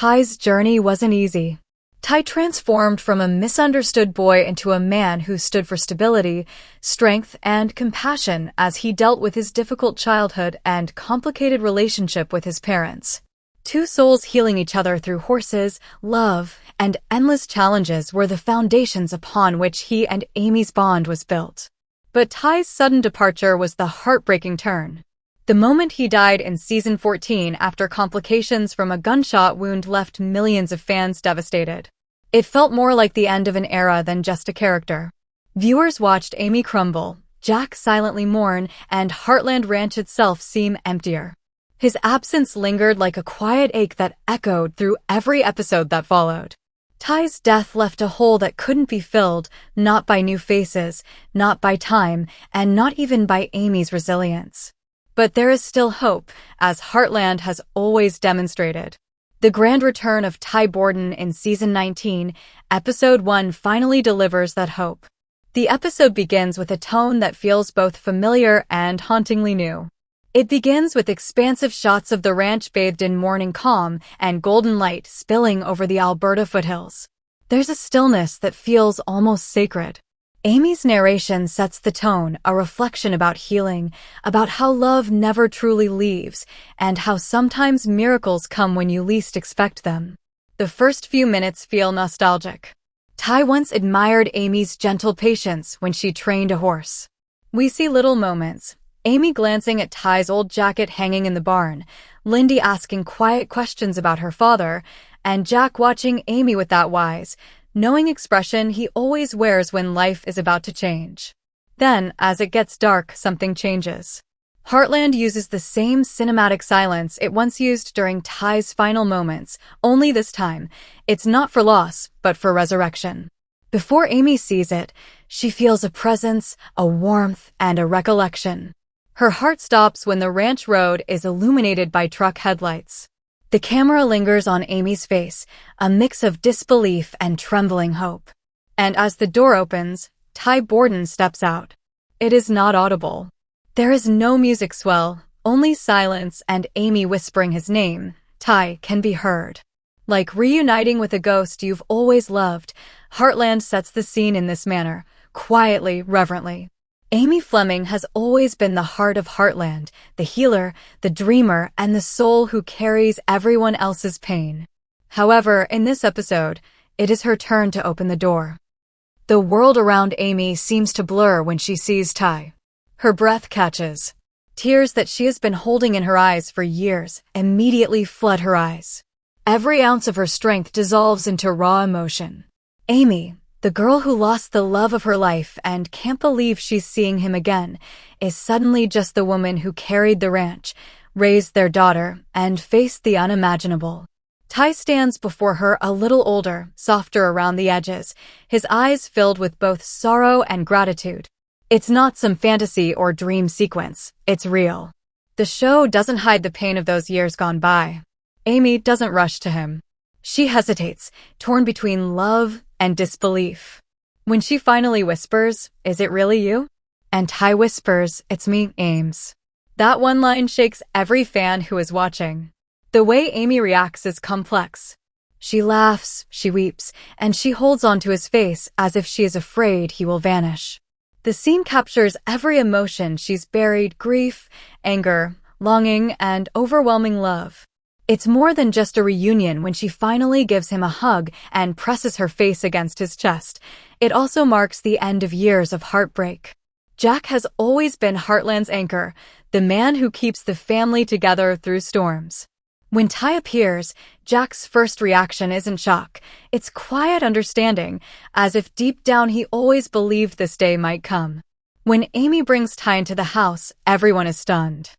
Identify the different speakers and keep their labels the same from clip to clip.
Speaker 1: Ty's journey wasn't easy. Ty transformed from a misunderstood boy into a man who stood for stability, strength, and compassion as he dealt with his difficult childhood and complicated relationship with his parents. Two souls healing each other through horses, love, and endless challenges were the foundations upon which he and Amy's bond was built. But Ty's sudden departure was the heartbreaking turn. The moment he died in season 14 after complications from a gunshot wound left millions of fans devastated. It felt more like the end of an era than just a character. Viewers watched Amy crumble, Jack silently mourn, and Heartland Ranch itself seem emptier. His absence lingered like a quiet ache that echoed through every episode that followed. Ty's death left a hole that couldn't be filled, not by new faces, not by time, and not even by Amy's resilience. But there is still hope, as Heartland has always demonstrated. The grand return of Ty Borden in Season 19, Episode 1 finally delivers that hope. The episode begins with a tone that feels both familiar and hauntingly new. It begins with expansive shots of the ranch bathed in morning calm and golden light spilling over the Alberta foothills. There's a stillness that feels almost sacred. Amy's narration sets the tone, a reflection about healing, about how love never truly leaves, and how sometimes miracles come when you least expect them. The first few minutes feel nostalgic. Ty once admired Amy's gentle patience when she trained a horse. We see little moments. Amy glancing at Ty's old jacket hanging in the barn, Lindy asking quiet questions about her father, and Jack watching Amy with that wise, knowing expression he always wears when life is about to change. Then, as it gets dark, something changes. Heartland uses the same cinematic silence it once used during Ty's final moments, only this time, it's not for loss, but for resurrection. Before Amy sees it, she feels a presence, a warmth, and a recollection. Her heart stops when the ranch road is illuminated by truck headlights. The camera lingers on Amy's face, a mix of disbelief and trembling hope. And as the door opens, Ty Borden steps out. It is not audible. There is no music swell, only silence and Amy whispering his name. Ty can be heard. Like reuniting with a ghost you've always loved, Heartland sets the scene in this manner, quietly, reverently. Amy Fleming has always been the heart of Heartland, the healer, the dreamer, and the soul who carries everyone else's pain. However, in this episode, it is her turn to open the door. The world around Amy seems to blur when she sees Ty. Her breath catches. Tears that she has been holding in her eyes for years immediately flood her eyes. Every ounce of her strength dissolves into raw emotion. Amy, the girl who lost the love of her life and can't believe she's seeing him again, is suddenly just the woman who carried the ranch, raised their daughter, and faced the unimaginable. Ty stands before her a little older, softer around the edges, his eyes filled with both sorrow and gratitude. It's not some fantasy or dream sequence, it's real. The show doesn't hide the pain of those years gone by. Amy doesn't rush to him. She hesitates, torn between love and disbelief. When she finally whispers, "Is it really you?" And Ty whispers, "It's me, Ames." That one line shakes every fan who is watching. The way Amy reacts is complex. She laughs, she weeps, and she holds onto his face as if she is afraid he will vanish. The scene captures every emotion she's buried: grief, anger, longing, and overwhelming love. It's more than just a reunion when she finally gives him a hug and presses her face against his chest. It also marks the end of years of heartbreak. Jack has always been Heartland's anchor, the man who keeps the family together through storms. When Ty appears, Jack's first reaction isn't shock. It's quiet understanding, as if deep down he always believed this day might come. When Amy brings Ty into the house, everyone is stunned.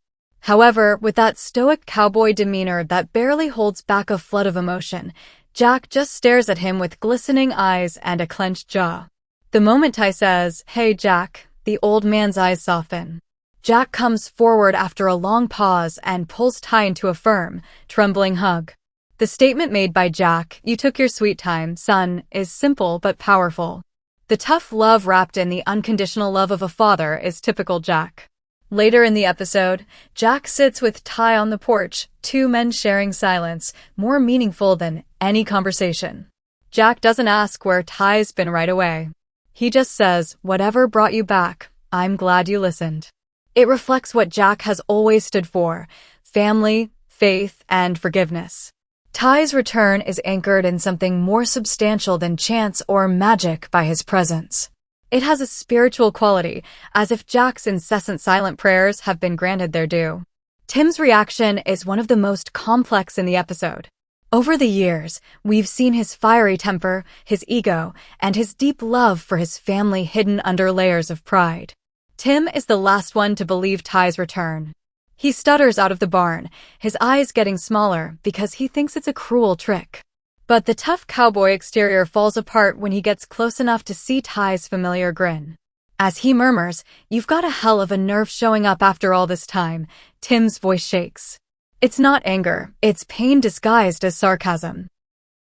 Speaker 1: However, with that stoic cowboy demeanor that barely holds back a flood of emotion, Jack just stares at him with glistening eyes and a clenched jaw. The moment Ty says, "Hey, Jack," the old man's eyes soften. Jack comes forward after a long pause and pulls Ty into a firm, trembling hug. The statement made by Jack, "You took your sweet time, son," is simple but powerful. The tough love wrapped in the unconditional love of a father is typical Jack. Later in the episode, Jack sits with Ty on the porch, two men sharing silence, more meaningful than any conversation. Jack doesn't ask where Ty's been right away. He just says, "Whatever brought you back, I'm glad you listened." It reflects what Jack has always stood for: family, faith, and forgiveness. Ty's return is anchored in something more substantial than chance or magic by his presence. It has a spiritual quality, as if Jack's incessant silent prayers have been granted their due. Tim's reaction is one of the most complex in the episode. Over the years, we've seen his fiery temper, his ego, and his deep love for his family hidden under layers of pride. Tim is the last one to believe Ty's return. He stutters out of the barn, his eyes getting smaller because he thinks it's a cruel trick. But the tough cowboy exterior falls apart when he gets close enough to see Ty's familiar grin. As he murmurs, "You've got a hell of a nerve showing up after all this time," Tim's voice shakes. It's not anger, it's pain disguised as sarcasm.